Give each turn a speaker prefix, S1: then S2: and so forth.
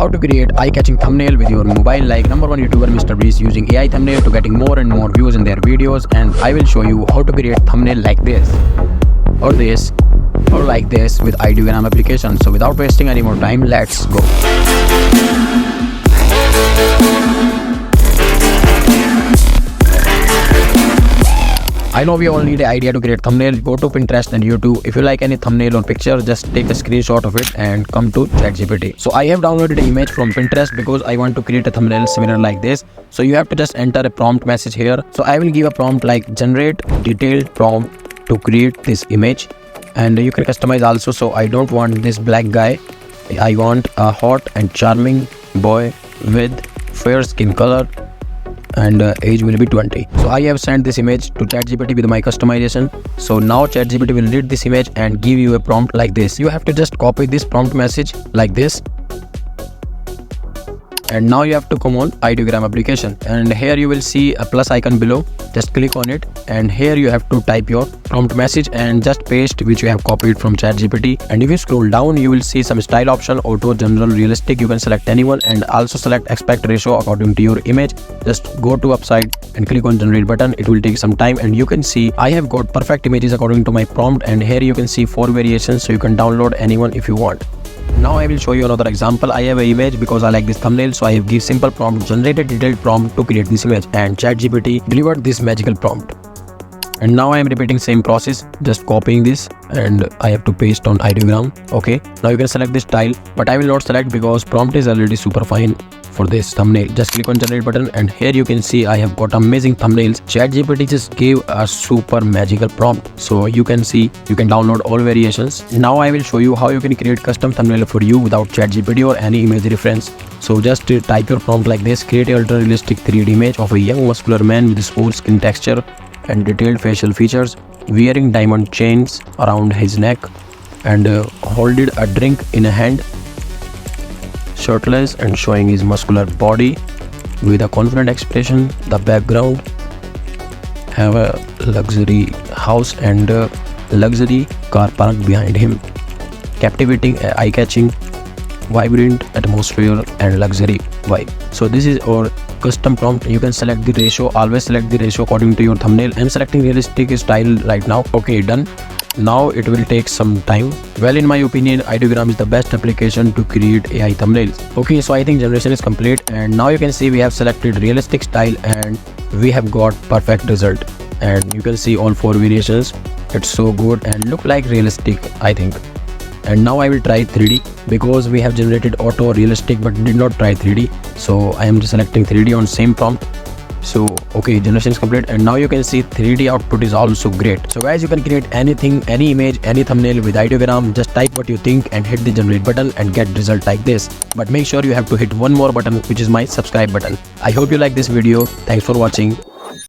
S1: how to create eye-catching thumbnail with your mobile like number one YouTuber Mr. Beast using AI thumbnail to getting more and more views in their videos, and I will show you how to create thumbnail like this or like this with Ideogram application. So without wasting any more time, let's go. I know we all need an idea to create thumbnail. Go to Pinterest and YouTube. If you like any thumbnail or picture, just take a screenshot of it and come to ChatGPT. So I have downloaded an image from Pinterest because I want to create a thumbnail similar like this. So you have to just enter a prompt message here. So I will give a prompt like generate detailed prompt to create this image, and you can customize also. So I don't want this black guy. I want a hot and charming boy with fair skin color, and age will be 20. So I have sent this image to ChatGPT with my customization. So now ChatGPT will read this image and give you a prompt like this. You have to just copy this prompt message like this, and now you have to come on Ideogram application, and here you will see a plus icon below. Just click on it, and here you have to type your prompt message and just paste which you have copied from ChatGPT. And if you scroll down, you will see some style option: auto, general, realistic. You can select anyone and also select aspect ratio according to your image. Just go to upside and click on generate button. It will take some time, and you can see I have got perfect images according to my prompt, and here you can see 4 variations, so you can download anyone if you want. Now I will show you another example. I have an image because I like this thumbnail, so I have give simple prompt, generated detailed prompt to create this image, and ChatGPT delivered this magical prompt. And now I am repeating same process, just copying this, and I have to paste on Ideogram. Okay, now you can select this style, but I will not select because prompt is already super fine for this thumbnail. Just click on generate button, and here you can see I have got amazing thumbnails. ChatGPT just gave a super magical prompt, so you can see you can download all variations. Now I will show you how you can create custom thumbnail for you without ChatGPT or any image reference. So just type your prompt like this: create a ultra realistic 3D image of a young muscular man with smooth skin texture and detailed facial features, wearing diamond chains around his neck, and holding a drink in a hand, shirtless and showing his muscular body with a confident expression. The background have a luxury house and a luxury car parked behind him, captivating, eye-catching, vibrant atmosphere and luxury vibe. So this is our custom prompt. You can select the ratio, always select the ratio according to your thumbnail. I'm selecting realistic style right now. Okay, done. Now it will take some time. Well, in my opinion, Ideogram is the best application to create AI thumbnails. Okay, so I think generation is complete, and now you can see we have selected realistic style and we have got perfect result. And you can see all 4 variations. It's so good and look like realistic, I think. And now I will try 3D because we have generated auto realistic but did not try 3D. So I am selecting 3D on same prompt. So okay, generation is complete, and now you can see 3D output is also great. So guys, you can create anything, any image, any thumbnail with Ideogram. Just type what you think and hit the generate button and get result like this. But make sure you have to hit one more button, which is my subscribe button. I hope you like this video. Thanks for watching.